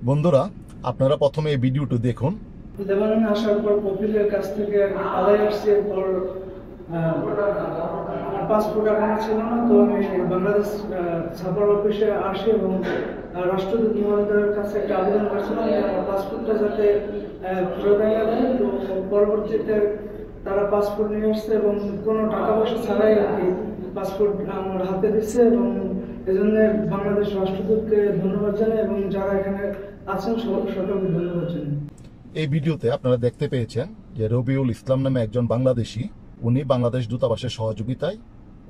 বন্ধুরা, আপনারা প্রথমে এই ভিডিওটি দেখুন। লেবাননে আসার পর কপিলের কাছ থেকে পালাই আসছি। এরপর পাসপোর্ট এখনো ছিল না, তো আমি বাংলাদেশ ছাপার অফিসে আসি এবং রাষ্ট্রদূত মহোদয়ের কাছে একটা আবেদন করছিলাম যে আমার পাসপোর্টটা যাতে ফেরত আনিয়ে দেয়। তো পরবর্তীতে তারা পাসপোর্ট নিয়ে আসছে এবং কোনো টাকা পয়সা ছাড়াই আর কি পাসপোর্ট আমার হাতে দিচ্ছে, এবং এজন্য বাংলাদেশ রাষ্ট্রদূতকে ধন্যবাদ জানাই এবং যারা এখানে আছেন সকলকে ধন্যবাদ জানাই। এই ভিডিওতে আপনারা দেখতে পেয়েছেন যে রবিউল ইসলাম নামে একজন বাংলাদেশি, উনি বাংলাদেশ দূতাবাসের সহযোগিতায়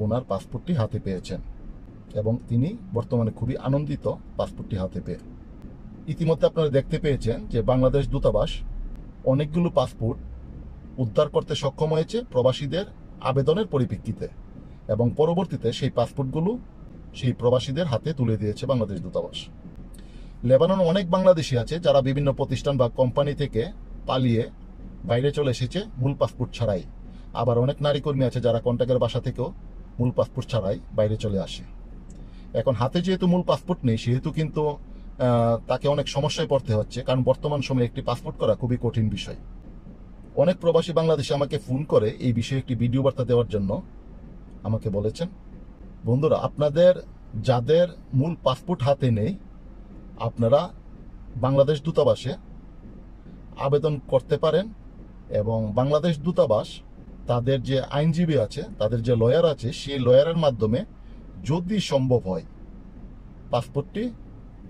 ওনার পাসপোর্টটি হাতে পেয়েছেন এবং তিনি বর্তমানে খুবই আনন্দিত পাসপোর্টটি হাতে পেয়ে। ইতিমধ্যে আপনারা দেখতে পেয়েছেন যে বাংলাদেশ দূতাবাস অনেকগুলো পাসপোর্ট উদ্ধার করতে সক্ষম হয়েছে প্রবাসীদের আবেদনের পরিপ্রেক্ষিতে, এবং পরবর্তীতে সেই পাসপোর্টগুলো সেই প্রবাসীদের হাতে তুলে দিয়েছে বাংলাদেশ দূতাবাস। লেবাননে অনেক বাংলাদেশি আছে যারা বিভিন্ন প্রতিষ্ঠান বা কোম্পানি থেকে পালিয়ে বাইরে চলে এসেছে মূল পাসপোর্ট ছাড়াই। আবার অনেক নারী কর্মী আছে যারা কন্ট্রাক্টের বাসা থেকেও মূল পাসপোর্ট ছাড়াই বাইরে চলে আসে। এখন হাতে যেহেতু মূল পাসপোর্ট নেই, সেহেতু কিন্তু তাকে অনেক সমস্যায় পড়তে হচ্ছে, কারণ বর্তমান সময়ে একটি পাসপোর্ট করা খুবই কঠিন বিষয়। অনেক প্রবাসী বাংলাদেশি আমাকে ফোন করে এই বিষয়ে একটি ভিডিও বার্তা দেওয়ার জন্য আমাকে বলেছেন। বন্ধুরা, আপনাদের যাদের মূল পাসপোর্ট হাতে নেই, আপনারা বাংলাদেশ দূতাবাসে আবেদন করতে পারেন এবং বাংলাদেশ দূতাবাস তাদের যে আইনজীবী আছে, তাদের যে লয়ার আছে, সেই লয়ারের মাধ্যমে যদি সম্ভব হয় পাসপোর্টটি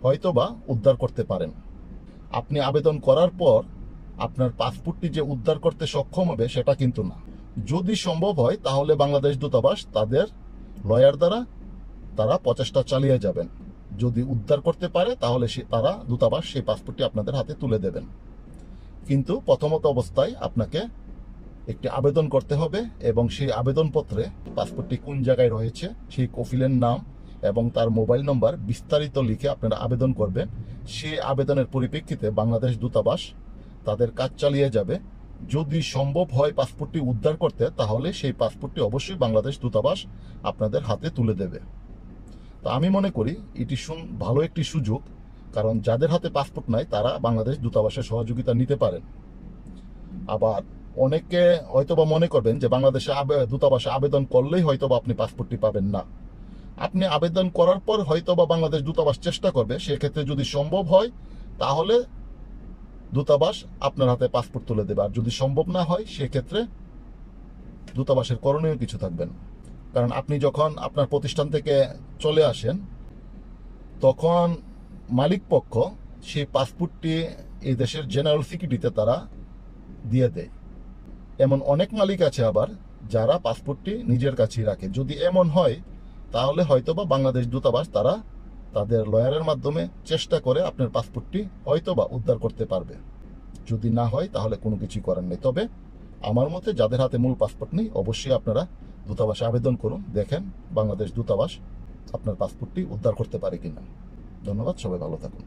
হয়তোবা উদ্ধার করতে পারেন। আপনি আবেদন করার পর আপনার পাসপোর্টটি যে উদ্ধার করতে সক্ষম হবে সেটা কিন্তু না। যদি সম্ভব হয় তাহলে বাংলাদেশ দূতাবাস তাদের লয়ার দ্বারা তারা প্রচেষ্টা চালিয়ে যাবেন। যদি উদ্ধার করতে পারে তাহলে তারা দূতাবাস সেই পাসপোর্টটি আপনাদের হাতে তুলে দেবেন। কিন্তু প্রথমত অবস্থায় আপনাকে একটি আবেদন করতে হবে এবং সেই আবেদনপত্রে পাসপোর্টটি কোন জায়গায় রয়েছে, সেই কফিলের নাম এবং তার মোবাইল নম্বর বিস্তারিত লিখে আপনারা আবেদন করবেন। সেই আবেদনের পরিপ্রেক্ষিতে বাংলাদেশ দূতাবাস তাদের কাজ চালিয়ে যাবে। যদি সম্ভব হয় পাসপোর্টটি উদ্ধার করতে, তাহলে সেই পাসপোর্টটি অবশ্যই বাংলাদেশ দূতাবাস আপনাদের হাতে তুলে দেবে। তো আমি মনে করি এটি ভালো একটি সুযোগ, কারণ যাদের হাতে পাসপোর্ট নাই তারা বাংলাদেশ দূতাবাসের সহযোগিতা নিতে পারেন। আবার অনেকে হয়তোবা মনে করবেন যে বাংলাদেশে দূতাবাসে আবেদন করলেই হয়তোবা আপনি পাসপোর্টটি পাবেন না। আপনি আবেদন করার পর হয়তোবা বাংলাদেশ দূতাবাস চেষ্টা করবে, সেক্ষেত্রে যদি সম্ভব হয় তাহলে দূতাবাস আপনার হাতে পাসপোর্ট তুলে দেবে। আর যদি সম্ভব না হয় সেক্ষেত্রে দূতাবাসের করণীয় কিছু থাকবে না। কারণ আপনি যখন আপনার প্রতিষ্ঠান থেকে চলে আসেন, তখন মালিক পক্ষ সেই পাসপোর্টটি এই দেশের জেনারেল সিকিউরিটিতে তারা দিয়ে দেয়। এমন অনেক মালিক আছে আবার যারা পাসপোর্টটি নিজের কাছেই রাখে। যদি এমন হয় তাহলে হয়তোবা বাংলাদেশ দূতাবাস তারা তাদের লয়ারের মাধ্যমে চেষ্টা করে আপনার পাসপোর্টটি হয়তোবা উদ্ধার করতে পারবে। যদি না হয় তাহলে কোনো কিছুই করার নেই। তবে আমার মতে যাদের হাতে মূল পাসপোর্ট নেই, অবশ্যই আপনারা দূতাবাসে আবেদন করুন, দেখেন বাংলাদেশ দূতাবাস আপনার পাসপোর্টটি উদ্ধার করতে পারে কিনা। ধন্যবাদ, সবাই ভালো থাকুন।